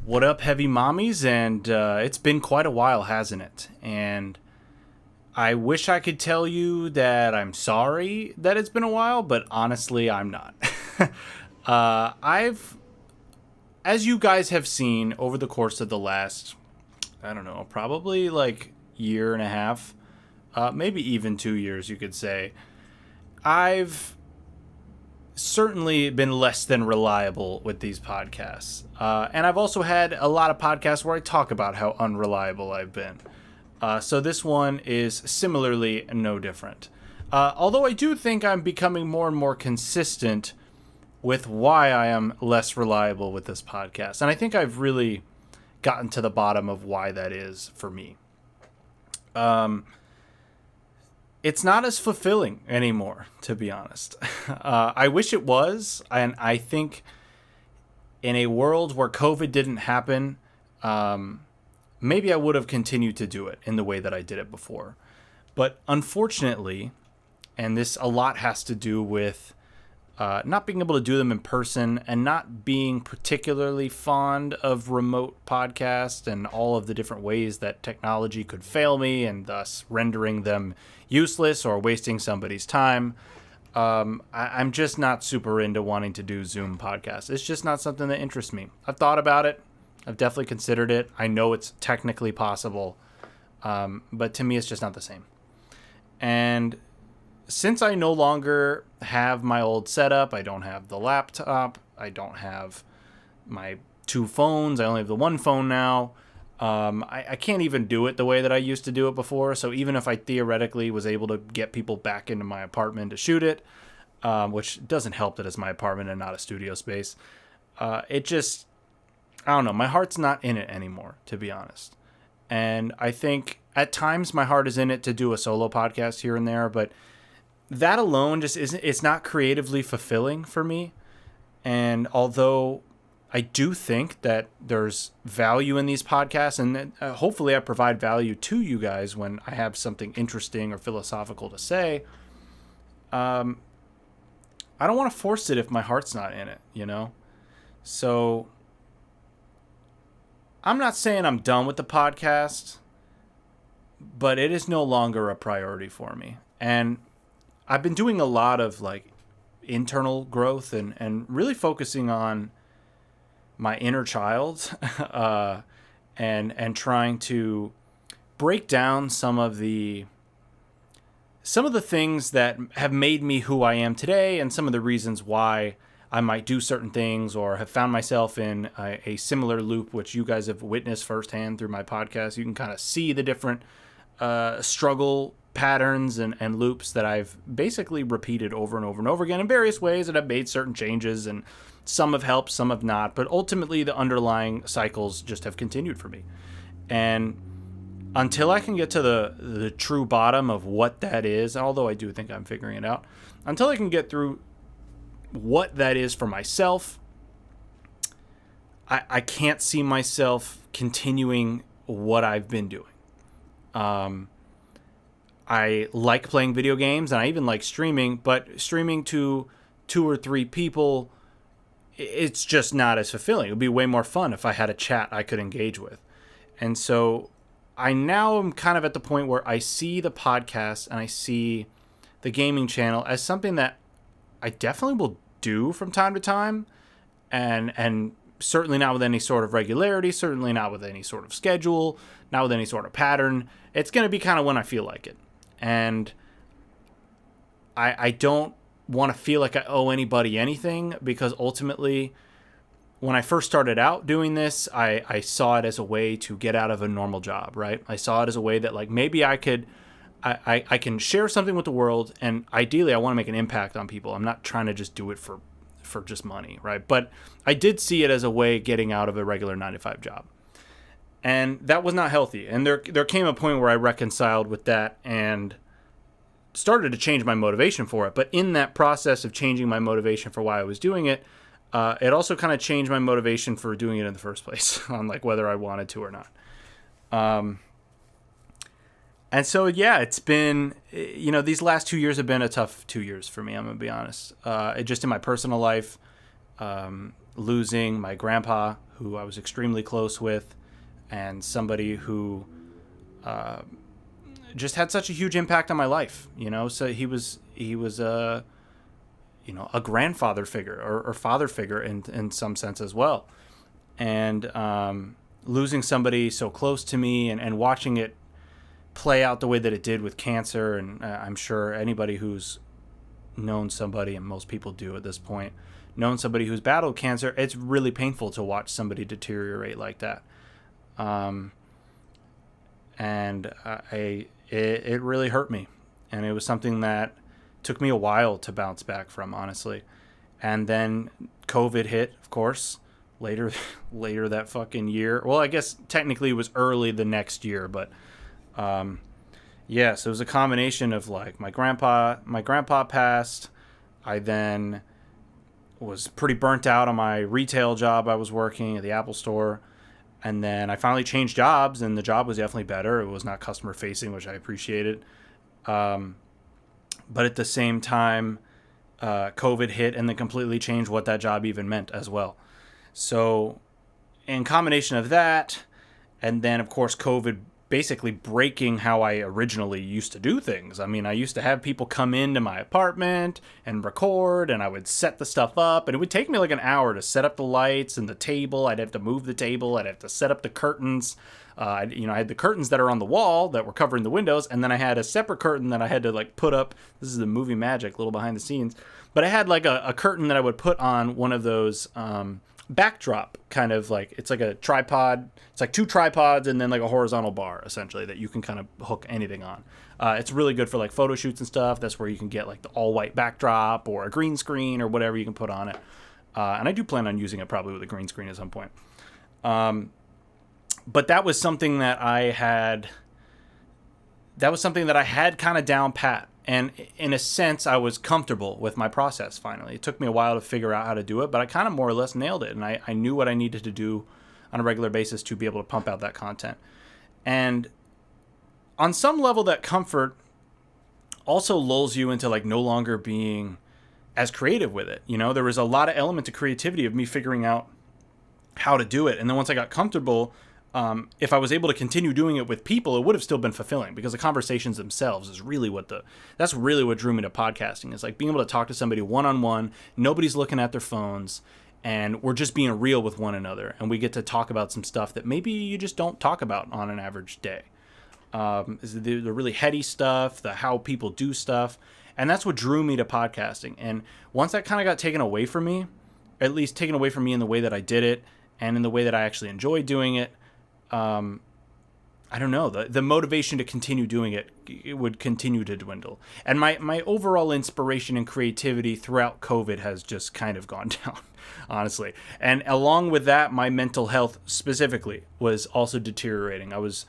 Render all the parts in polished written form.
What up, heavy mommies? And it's been quite a while, hasn't it? And I wish I could tell you that I'm sorry that it's been a while, but honestly, I'm not. As you guys have seen over the course of the last, I don't know, probably like year and a half, maybe even 2 years, you could say, I've certainly been less than reliable with these podcasts. And I've also had a lot of podcasts where I talk about how unreliable I've been. So this one is similarly no different. Although I do think I'm becoming more and more consistent with why I am less reliable with this podcast. And I think I've really gotten to the bottom of why that is for me. It's not as fulfilling anymore, to be honest. I wish it was, and I think in a world where COVID didn't happen, maybe I would have continued to do it in the way that I did it before. But unfortunately, and this a lot has to do with not being able to do them in person and not being particularly fond of remote podcasts and all of the different ways that technology could fail me and thus rendering them useless or wasting somebody's time. I'm just not super into wanting to do Zoom podcasts. It's just not something that interests me. I've thought about it. I've definitely considered it. I know it's technically possible. But to me, it's just not the same. And since I no longer have my old setup, I don't have the laptop, I don't have my two phones, I only have the one phone now. I can't even do it the way that I used to do it before. So even if I theoretically was able to get people back into my apartment to shoot it, which doesn't help that it's my apartment and not a studio space, it just, I don't know, my heart's not in it anymore, to be honest. And I think at times my heart is in it to do a solo podcast here and there, but that alone just isn't, it's not creatively fulfilling for me. And although I do think that there's value in these podcasts, and hopefully I provide value to you guys when I have something interesting or philosophical to say, I don't want to force it if my heart's not in it, you know? So I'm not saying I'm done with the podcast, but it is no longer a priority for me. And I've been doing a lot of like internal growth and really focusing on my inner child and trying to break down some of the things that have made me who I am today and some of the reasons why I might do certain things or have found myself in a similar loop, which you guys have witnessed firsthand through my podcast. You can kind of see the different struggle patterns and loops that I've basically repeated over and over and over again in various ways, that I've made certain changes, and some have helped, some have not, but ultimately the underlying cycles just have continued for me. And until I can get to the true bottom of what that is, although I do think I'm figuring it out, until I can get through what that is for myself, I can't see myself continuing what I've been doing. I like playing video games, and I even like streaming, but streaming to 2 or 3 people, it's just not as fulfilling. It would be way more fun if I had a chat I could engage with. And so I now am kind of at the point where I see the podcast and I see the gaming channel as something that I definitely will do from time to time, and certainly not with any sort of regularity, certainly not with any sort of schedule, not with any sort of pattern. It's going to be kind of when I feel like it. And I don't want to feel like I owe anybody anything, because ultimately, when I first started out doing this, I saw it as a way to get out of a normal job, right? I saw it as a way that like maybe I can share something with the world, and ideally I want to make an impact on people. I'm not trying to just do it for just money, right? But I did see it as a way getting out of a regular 9-to-5 job. And that was not healthy. And there came a point where I reconciled with that and started to change my motivation for it. But in that process of changing my motivation for why I was doing it, it also kind of changed my motivation for doing it in the first place, on like whether I wanted to or not. And so, yeah, it's been, these last 2 years have been a tough 2 years for me, I'm going to be honest. Just in my personal life, losing my grandpa, who I was extremely close with, and somebody who just had such a huge impact on my life, So he was a grandfather figure or father figure in some sense as well. And losing somebody so close to me and watching it play out the way that it did with cancer, and I'm sure anybody who's known somebody, and most people do at this point, known somebody who's battled cancer, it's really painful to watch somebody deteriorate like that. It really hurt me, and it was something that took me a while to bounce back from, honestly. And then COVID hit, of course, later that fucking year. Well, I guess technically it was early the next year, but so it was a combination of like my grandpa passed. I then was pretty burnt out on my retail job. I was working at the Apple store. And then I finally changed jobs, and the job was definitely better. It was not customer facing, which I appreciated. But at the same time, COVID hit and then completely changed what that job even meant as well. So in combination of that, and then of course COVID basically breaking how I originally used to do things. I mean, I used to have people come into my apartment and record, and I would set the stuff up, and it would take me like an hour to set up the lights and the table. I'd have to move the table. I'd have to set up the curtains. I had the curtains that are on the wall that were covering the windows, and then I had a separate curtain that I had to like put up. This is the movie magic, little behind the scenes. But I had like a curtain that I would put on one of those backdrop kind of like, it's like a tripod. It's like two tripods and then like a horizontal bar essentially that you can kind of hook anything on. It's really good for like photo shoots and stuff. That's where you can get like the all white backdrop or a green screen or whatever you can put on it. And I do plan on using it probably with a green screen at some point. But that was something that I had kind of down pat. And in a sense, I was comfortable with my process finally. It took me a while to figure out how to do it, but I kind of more or less nailed it. And I knew what I needed to do on a regular basis to be able to pump out that content. And on some level, that comfort also lulls you into like no longer being as creative with it. There was a lot of element to creativity of me figuring out how to do it. And then once I got comfortable, if I was able to continue doing it with people, it would have still been fulfilling, because the conversations themselves is really that's really what drew me to podcasting, is like being able to talk to somebody one-on-one. Nobody's looking at their phones, and we're just being real with one another. And we get to talk about some stuff that maybe you just don't talk about on an average day. The really heady stuff, the how people do stuff. And that's what drew me to podcasting. And once that kind of got taken away from me, at least taken away from me in the way that I did it and in the way that I actually enjoyed doing it, I don't know, the motivation to continue doing it would continue to dwindle. And my overall inspiration and creativity throughout COVID has just kind of gone down, honestly. And along with that, my mental health specifically was also deteriorating. I was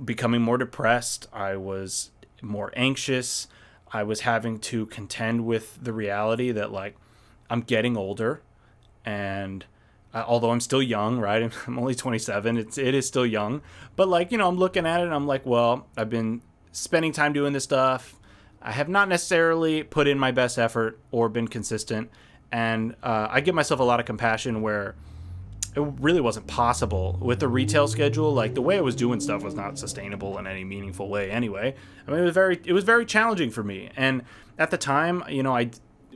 becoming more depressed. I was more anxious. I was having to contend with the reality that like I'm getting older, and although I'm still young, right? I'm only 27. It is still young. But like, I'm looking at it and I'm like, well, I've been spending time doing this stuff. I have not necessarily put in my best effort or been consistent. And I give myself a lot of compassion where it really wasn't possible with the retail schedule. Like the way I was doing stuff was not sustainable in any meaningful way anyway. I mean, it was very challenging for me. And at the time,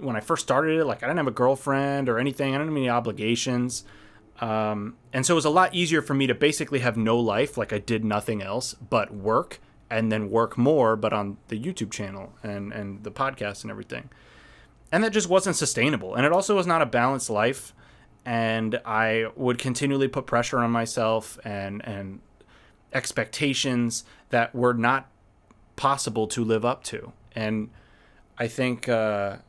when I first started it, like I didn't have a girlfriend or anything. I didn't have any obligations. And so it was a lot easier for me to basically have no life. Like I did nothing else but work, and then work more, but on the YouTube channel and the podcast and everything. And that just wasn't sustainable. And it also was not a balanced life. And I would continually put pressure on myself and expectations that were not possible to live up to. And I think the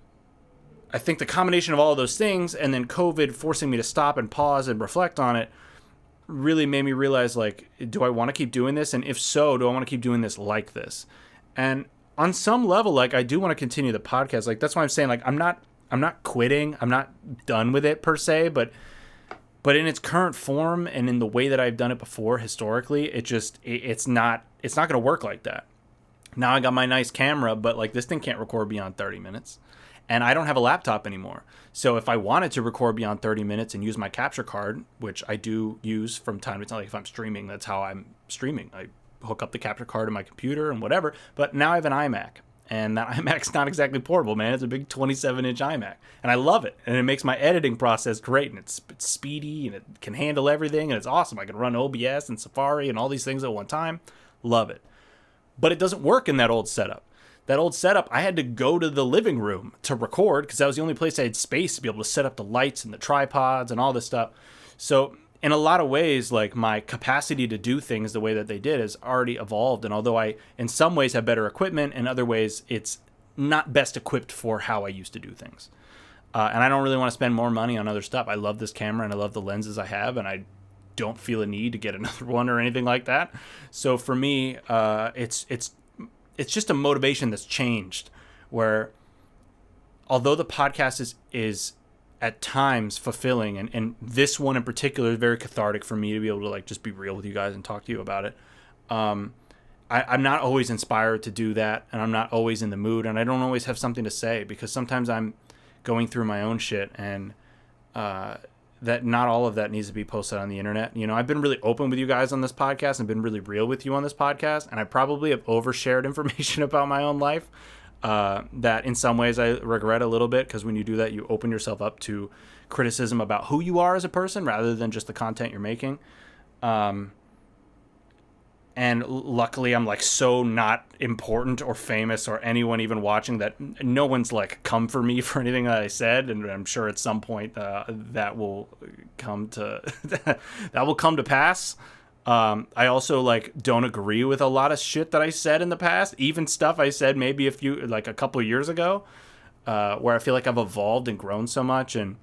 combination of all of those things, and then COVID forcing me to stop and pause and reflect on it, really made me realize, like, do I want to keep doing this? And if so, do I want to keep doing this like this? And on some level, like, I do want to continue the podcast. Like, that's why I'm saying, like, I'm not quitting. I'm not done with it per se, but in its current form and in the way that I've done it before historically, it's not going to work like that. Now I got my nice camera, but like this thing can't record beyond 30 minutes. and I don't have a laptop anymore. So if I wanted to record beyond 30 minutes and use my capture card, which I do use from time to time, like if I'm streaming, that's how I'm streaming. I hook up the capture card to my computer and whatever. But now I have an iMac, and that iMac's not exactly portable, man. It's a big 27-inch iMac, and I love it. And it makes my editing process great, and it's speedy, and it can handle everything, and it's awesome. I can run OBS and Safari and all these things at one time. Love it. But it doesn't work in that old setup. That old setup, I had to go to the living room to record because that was the only place I had space to be able to set up the lights and the tripods and all this stuff. So in a lot of ways, like my capacity to do things the way that they did has already evolved. And although I, in some ways, have better equipment, in other ways, it's not best equipped for how I used to do things. And I don't really want to spend more money on other stuff. I love this camera and I love the lenses I have, and I don't feel a need to get another one or anything like that. So for me, it's just a motivation that's changed, where although the podcast is at times fulfilling, and this one in particular is very cathartic for me to be able to like just be real with you guys and talk to you about it. I'm not always inspired to do that, and I'm not always in the mood, and I don't always have something to say because sometimes I'm going through my own shit, and that not all of that needs to be posted on the internet. You know, I've been really open with you guys on this podcast and been really real with you on this podcast, and I probably have overshared information about my own life that in some ways I regret a little bit, because when you do that, you open yourself up to criticism about who you are as a person rather than just the content you're making. And luckily I'm like so not important or famous or anyone even watching that no one's like come for me for anything that I said. And I'm sure at some point that will come to that will come to pass. I also like don't agree with a lot of shit that I said in the past, even stuff I said maybe a couple of years ago, where I feel like I've evolved and grown so much. And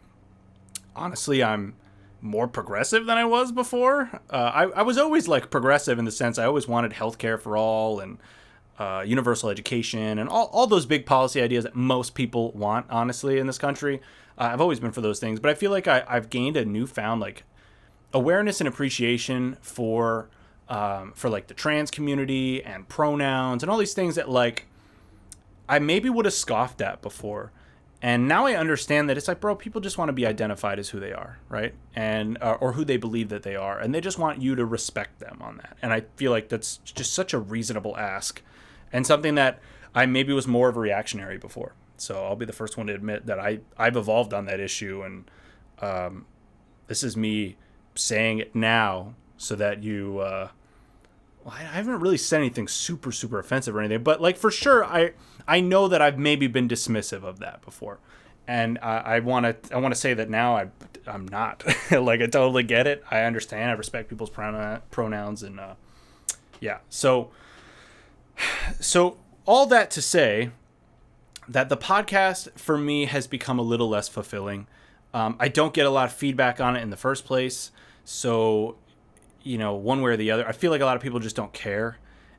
honestly, I'm more progressive than I was before. I was always like progressive in the sense I always wanted healthcare for all and universal education and all those big policy ideas that most people want, honestly, in this country. I've always been for those things, but I feel like I've gained a newfound like awareness and appreciation for like the trans community and pronouns and all these things that like I maybe would have scoffed at before. And now I understand that it's like, bro, people just want to be identified as who they are, right? And or who they believe that they are. And they just want you to respect them on that. And I feel like that's just such a reasonable ask, and something that I maybe was more of a reactionary before. So I'll be the first one to admit that I've evolved on that issue. And this is me saying it now so that you... well, I haven't really said anything super, super offensive or anything, but like for sure, I know that I've maybe been dismissive of that before, and I want to say that now I'm not. Like I totally get it. I understand. I respect people's pronouns, and yeah. So all that to say that the podcast for me has become a little less fulfilling. I don't get a lot of feedback on it in the first place, so. You know, one way or the other, I feel like a lot of people just don't care.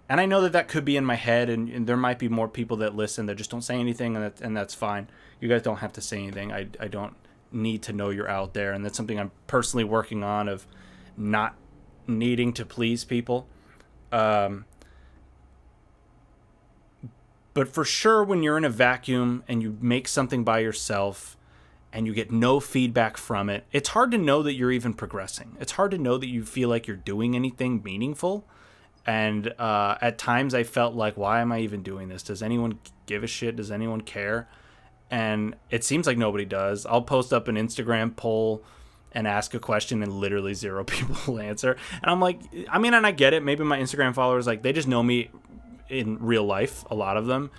And I know that could be in my head, and there might be more people that listen that just don't say anything, and that's fine. You guys don't have to say anything. I don't need to know you're out there, and that's something I'm personally working on, of not needing to please people. But for sure, when you're in a vacuum and you make something by yourself, and you get no feedback from it, it's hard to know that you're even progressing. It's hard to know that you feel like you're doing anything meaningful. And at times I felt like, why am I even doing this? Does anyone give a shit? Does anyone care? And it seems like nobody does. I'll post up an Instagram poll and ask a question, and literally 0 people will answer. And I'm like, I mean, and I get it. Maybe my Instagram followers, like, they just know me in real life, a lot of them.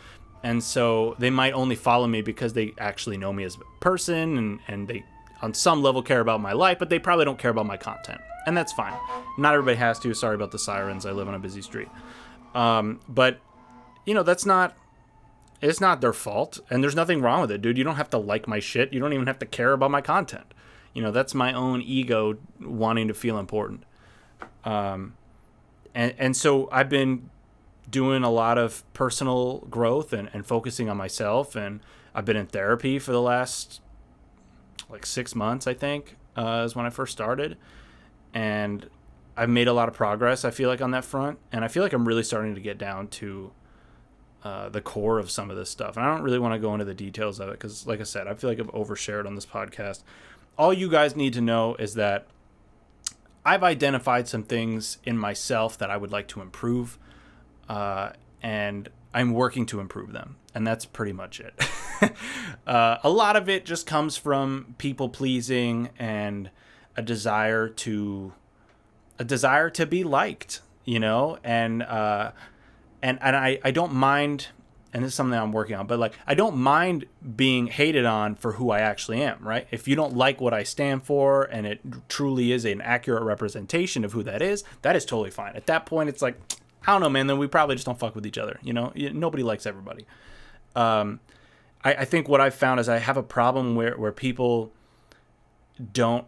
And so they might only follow me because they actually know me as a person, and they on some level care about my life, but they probably don't care about my content. And that's fine. Not everybody has to. Sorry about the sirens. I live on a busy street. But, you know, it's not their fault, and there's nothing wrong with it, dude. You don't have to like my shit. You don't even have to care about my content. You know, that's my own ego wanting to feel important. And so I've been doing a lot of personal growth and focusing on myself, and I've been in therapy for the last like 6 months, I think, is when I first started, and I've made a lot of progress, I feel like, on that front, and I feel like I'm really starting to get down to the core of some of this stuff. And I don't really want to go into the details of it because, like I said, I feel like I've overshared on this podcast. All you guys need to know is that I've identified some things in myself that I would like to improve, and I'm working to improve them. And that's pretty much it. A lot of it just comes from people pleasing and a desire to be liked, you know, and I don't mind, and this is something I'm working on, but like, I don't mind being hated on for who I actually am, right? If you don't like what I stand for and it truly is an accurate representation of who that is totally fine. At that point, it's like, I don't know, man, then we probably just don't fuck with each other, you know? Nobody likes everybody. I think what I've found is I have a problem where people don't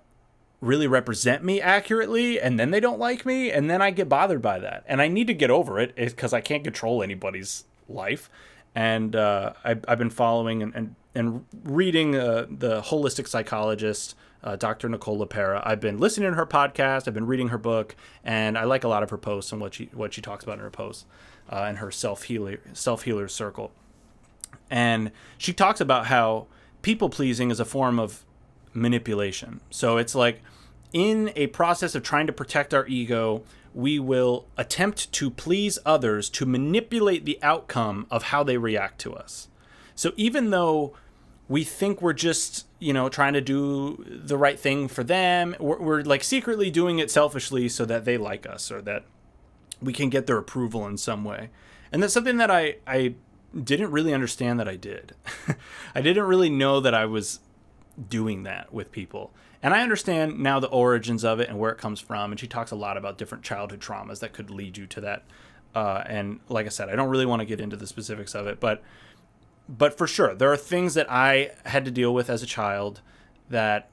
really represent me accurately, and then they don't like me, and then I get bothered by that. And I need to get over it because I can't control anybody's life. And I've been following and reading the Holistic Psychologist, Dr. Nicole Lepera. I've been listening to her podcast. I've been reading her book, and I like a lot of her posts and what she talks about in her posts, in her self-healer circle. And she talks about how people pleasing is a form of manipulation. So it's like, in a process of trying to protect our ego, we will attempt to please others to manipulate the outcome of how they react to us. So even though we think we're just, you know, trying to do the right thing for them, we're like secretly doing it selfishly so that they like us or that we can get their approval in some way. And that's something that I didn't really understand that I did. I didn't really know that I was doing that with people. And I understand now the origins of it and where it comes from. And she talks a lot about different childhood traumas that could lead you to that. And like I said, I don't really want to get into the specifics of it, but for sure, there are things that I had to deal with as a child that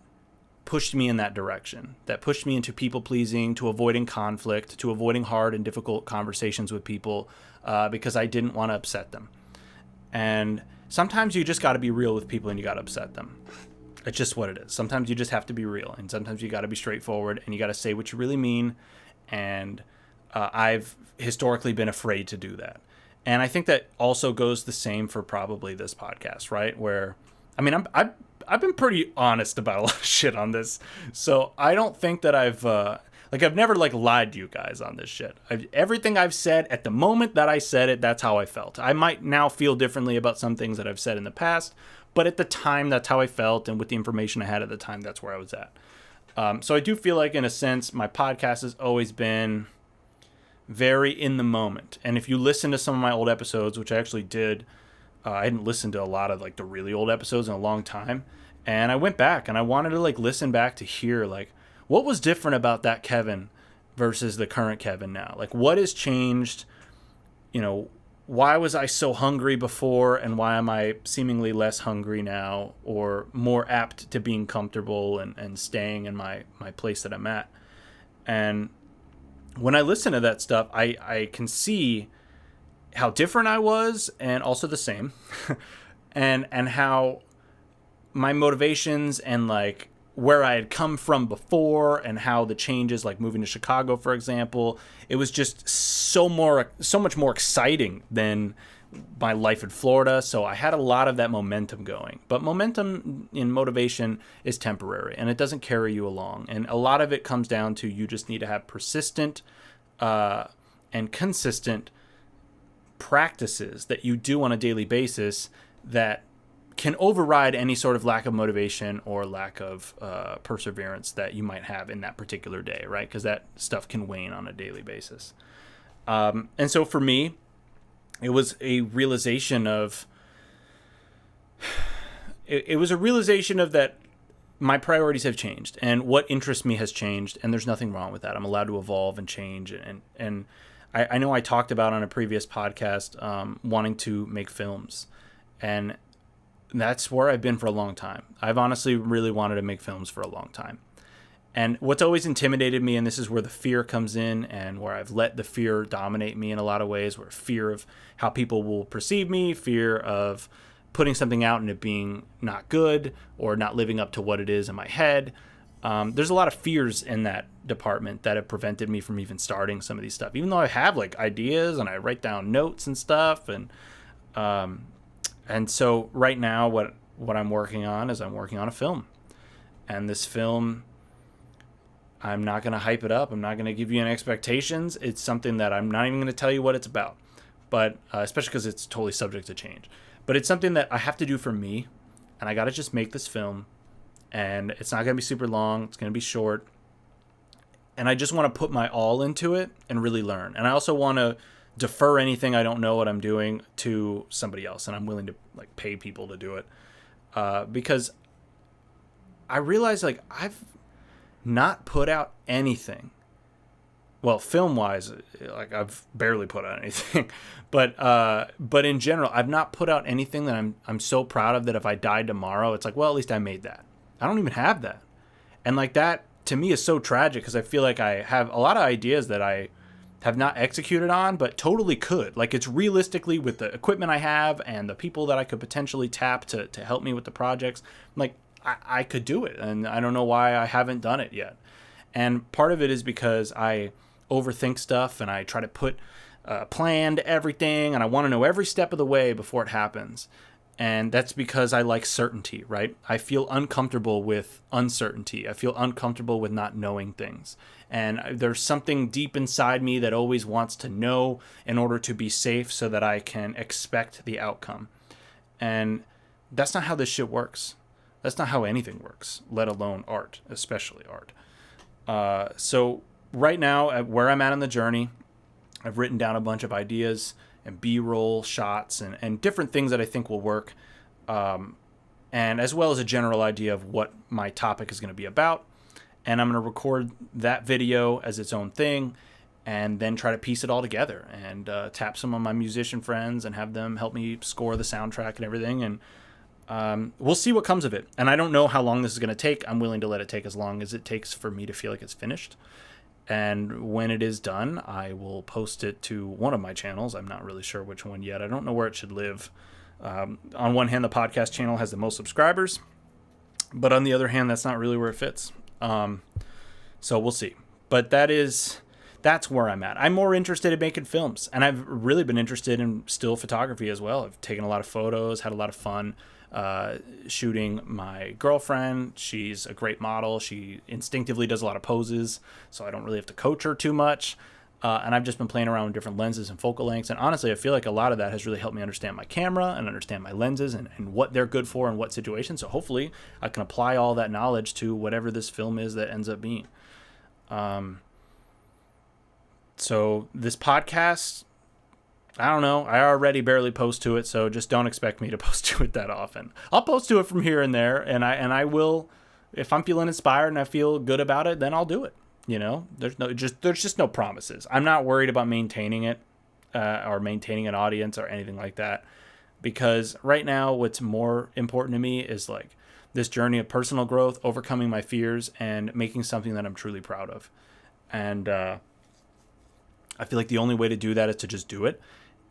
pushed me in that direction, that pushed me into people pleasing, to avoiding conflict, to avoiding hard and difficult conversations with people, because I didn't want to upset them. And sometimes you just got to be real with people and you got to upset them. It's just what it is. Sometimes you just have to be real, and sometimes you got to be straightforward, and you got to say what you really mean. And I've historically been afraid to do that. And I think that also goes the same for probably this podcast, right? Where, I mean, I've been pretty honest about a lot of shit on this, so I don't think that I've never lied to you guys on this shit. Everything I've said at the moment that I said it, that's how I felt. I might now feel differently about some things that I've said in the past, but at the time, that's how I felt, and with the information I had at the time, that's where I was at. So I do feel like, in a sense, my podcast has always been very in the moment. And if you listen to some of my old episodes, which I actually did, I hadn't listened to a lot of the really old episodes in a long time, and I went back and I wanted to listen back to hear what was different about that Kevin versus the current Kevin now. What has changed? You know, why was I so hungry before, and why am I seemingly less hungry now, or more apt to being comfortable and staying in my place that I'm at? And when I listen to that stuff, I can see how different I was, and also the same, and how my motivations and where I had come from before, and how the changes, moving to Chicago, for example, it was just so much more exciting than my life in Florida. So I had a lot of that momentum going, but momentum in motivation is temporary, and it doesn't carry you along. And a lot of it comes down to, you just need to have persistent and consistent practices that you do on a daily basis that can override any sort of lack of motivation or lack of perseverance that you might have in that particular day, right? Because that stuff can wane on a daily basis. And so for me, it was a realization of that my priorities have changed, and what interests me has changed, and there's nothing wrong with that. I'm allowed to evolve and change. And I know I talked about on a previous podcast wanting to make films, and that's where I've been for a long time. I've honestly really wanted to make films for a long time. And what's always intimidated me, and this is where the fear comes in, and where I've let the fear dominate me in a lot of ways, where fear of how people will perceive me, fear of putting something out and it being not good or not living up to what it is in my head. There's a lot of fears in that department that have prevented me from even starting some of these stuff, even though I have ideas and I write down notes and stuff, and And so right now, what I'm working on is I'm working on a film. And this film, I'm not going to hype it up. I'm not going to give you any expectations. It's something that I'm not even going to tell you what it's about, but especially because it's totally subject to change. But it's something that I have to do for me, and I got to just make this film. And it's not going to be super long. It's going to be short. And I just want to put my all into it and really learn. And I also want to defer anything I don't know what I'm doing to somebody else. And I'm willing to like pay people to do it. Because I realize like I've not put out anything. Well, film wise, like I've barely put out anything, but in general, I've not put out anything that I'm so proud of that if I died tomorrow, it's like, well, at least I made that. I don't even have that. And like that to me is so tragic because I feel like I have a lot of ideas that I have not executed on, but totally could. Like it's realistically with the equipment I have and the people that I could potentially tap to help me with the projects, like I could do it. And I don't know why I haven't done it yet. And part of it is because I overthink stuff and I try to put planned everything and I want to know every step of the way before it happens. And that's because I like certainty, right? I feel uncomfortable with uncertainty. I feel uncomfortable with not knowing things. And there's something deep inside me that always wants to know in order to be safe so that I can expect the outcome. And that's not how this shit works. That's not how anything works, let alone art, especially art. So right now, where I'm at in the journey, I've written down a bunch of ideas and B-roll shots and different things that I think will work, and as well as a general idea of what my topic is going to be about. And I'm going to record that video as its own thing and then try to piece it all together and tap some of my musician friends and have them help me score the soundtrack and everything. And we'll see what comes of it. And I don't know how long this is going to take. I'm willing to let it take as long as it takes for me to feel like it's finished. And when it is done, I will post it to one of my channels. I'm not really sure which one yet. I don't know where it should live. On one hand, the podcast channel has the most subscribers, but on the other hand, that's not really where it fits. So we'll see. But that's where I'm at. I'm more interested in making films, and I've really been interested in still photography as well. I've taken a lot of photos, had a lot of fun shooting my girlfriend. She's a great model. She instinctively does a lot of poses, so I don't really have to coach her too much. And I've just been playing around with different lenses and focal lengths. And honestly, I feel like a lot of that has really helped me understand my camera and understand my lenses and what they're good for in what situations. So hopefully I can apply all that knowledge to whatever this film is that ends up being. So this podcast, I don't know. I already barely post to it, so just don't expect me to post to it that often. I'll post to it from here and there, and I will, if I'm feeling inspired and I feel good about it, then I'll do it. You know, there's just no promises. I'm not worried about maintaining it or maintaining an audience or anything like that, because right now what's more important to me is like this journey of personal growth, overcoming my fears, and making something that I'm truly proud of. And I feel like the only way to do that is to just do it.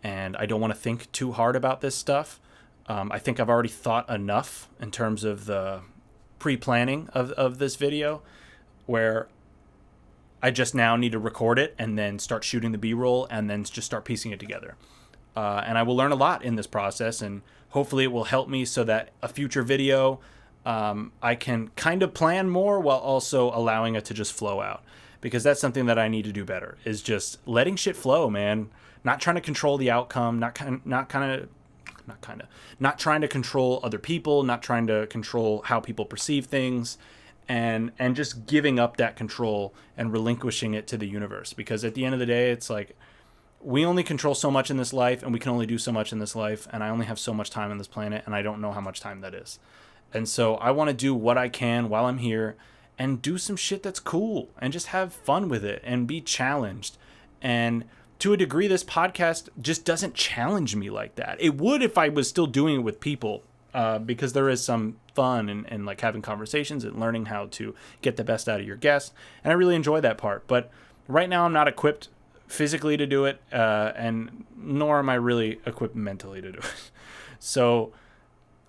And I don't want to think too hard about this stuff. I think I've already thought enough in terms of the pre-planning of this video, where I just now need to record it and then start shooting the B-roll and then just start piecing it together. And I will learn a lot in this process, and hopefully it will help me so that a future video, I can kind of plan more while also allowing it to just flow out. Because that's something that I need to do better, is just letting shit flow, man. Not trying to control the outcome, not trying to control other people, not trying to control how people perceive things, and just giving up that control and relinquishing it to the universe. Because at the end of the day, it's like we only control so much in this life, and we can only do so much in this life, and I only have so much time on this planet, and I don't know how much time that is. And so I want to do what I can while I'm here and do some shit that's cool and just have fun with it and be challenged. And to a degree, this podcast just doesn't challenge me like that. It would if I was still doing it with people, because there is some fun and like having conversations and learning how to get the best out of your guests. And I really enjoy that part. But right now I'm not equipped physically to do it, and nor am I really equipped mentally to do it. So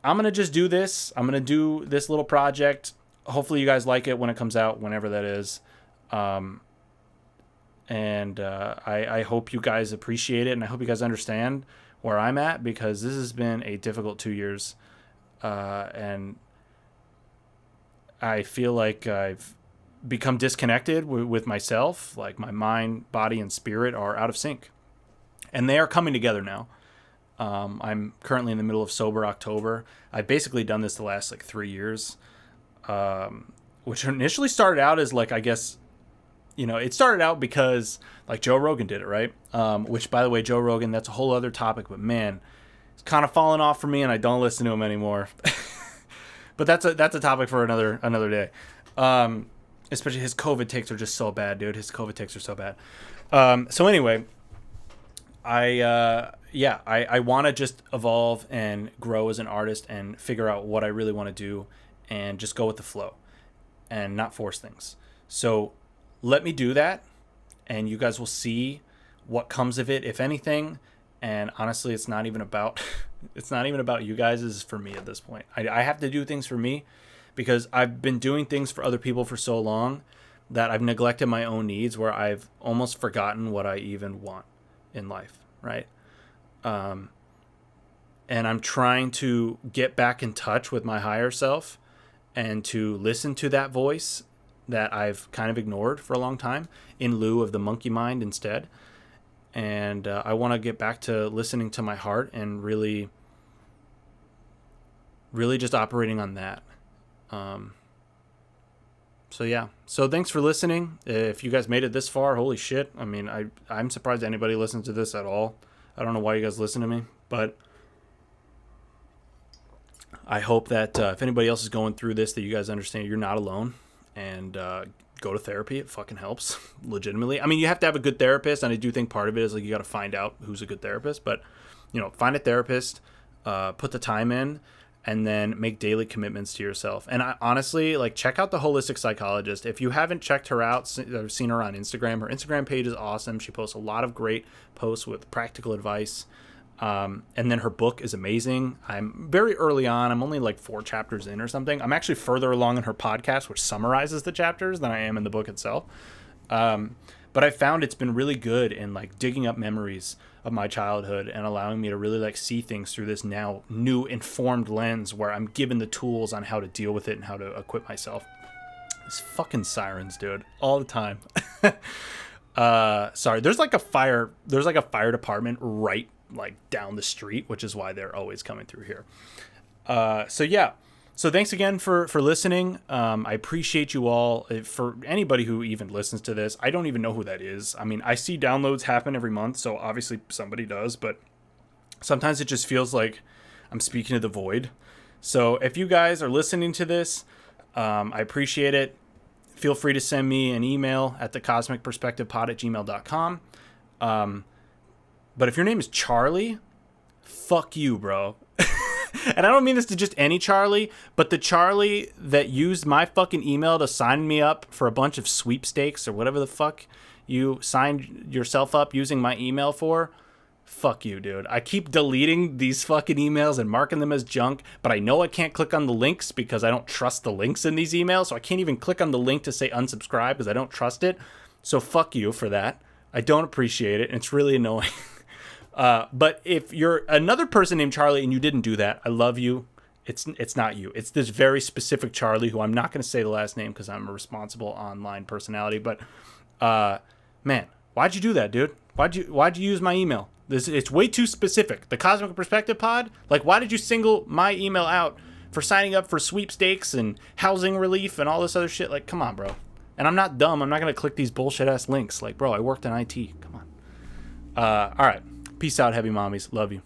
I'm going to just do this. I'm going to do this little project. Hopefully you guys like it when it comes out, whenever that is. I hope you guys appreciate it, and I hope you guys understand where I'm at, because this has been a difficult 2 years. And I feel like I've become disconnected with myself. Like my mind, body, and spirit are out of sync. And they are coming together now. I'm currently in the middle of Sober October. I've basically done this the last like 3 years, which initially started out as like, I guess, it started out because like Joe Rogan did it, right? Which, by the way, Joe Rogan, that's a whole other topic, but man, it's kind of fallen off for me and I don't listen to him anymore. But that's a topic for another day. Especially his COVID takes are just so bad, dude. His COVID takes are so bad. So anyway, I want to just evolve and grow as an artist and figure out what I really want to do and just go with the flow and not force things. So let me do that, and you guys will see what comes of it, if anything. And honestly, it's not even about you guys. It's for me at this point. I have to do things for me because I've been doing things for other people for so long that I've neglected my own needs, where I've almost forgotten what I even want in life, right? And I'm trying to get back in touch with my higher self and to listen to that voice that I've kind of ignored for a long time in lieu of the monkey mind instead. And I want to get back to listening to my heart and really just operating on that. So yeah. So thanks for listening. If you guys made it this far, holy shit. I mean, I'm surprised anybody listens to this at all. I don't know why you guys listen to me, but I hope that if anybody else is going through this, that you guys understand you're not alone, and go to therapy. It fucking helps, legitimately. I mean, you have to have a good therapist, and I do think part of it is like you got to find out who's a good therapist. But find a therapist, put the time in, and then make daily commitments to yourself. And I honestly, like, check out the Holistic Psychologist. If you haven't checked her out or seen her on Instagram, her Instagram page is awesome. She posts a lot of great posts with practical advice. And then her book is amazing. I'm very early on. I'm only like 4 chapters in or something. I'm actually further along in her podcast, which summarizes the chapters, than I am in the book itself. But I found it's been really good in like digging up memories of my childhood and allowing me to really like see things through this now new informed lens, where I'm given the tools on how to deal with it and how to equip myself. These fucking sirens, dude, all the time. Sorry, there's like a fire department right like down the street, which is why they're always coming through here. So yeah. So thanks again for listening. I appreciate you all. For anybody who even listens to this, I don't even know who that is. I mean, I see downloads happen every month, so obviously somebody does, but sometimes it just feels like I'm speaking to the void. So if you guys are listening to this, I appreciate it. Feel free to send me an email at thecosmicperspectivepod@gmail.com. But if your name is Charlie, fuck you, bro. And I don't mean this to just any Charlie, but the Charlie that used my fucking email to sign me up for a bunch of sweepstakes or whatever the fuck you signed yourself up using my email for, fuck you, dude. I keep deleting these fucking emails and marking them as junk, but I know I can't click on the links because I don't trust the links in these emails, so I can't even click on the link to say unsubscribe because I don't trust it. So fuck you for that. I don't appreciate it, and it's really annoying. But if you're another person named Charlie and you didn't do that, I love you. It's not you. It's this very specific Charlie who I'm not going to say the last name because I'm a responsible online personality. But man, why'd you do that, dude? Why'd you use my email? It's way too specific. The Cosmic Perspective Pod. Like, why did you single my email out for signing up for sweepstakes and housing relief and all this other shit? Like, come on, bro. And I'm not dumb. I'm not going to click these bullshit ass links. Like, bro, I worked in IT. Come on. All right. Peace out, heavy mommies. Love you.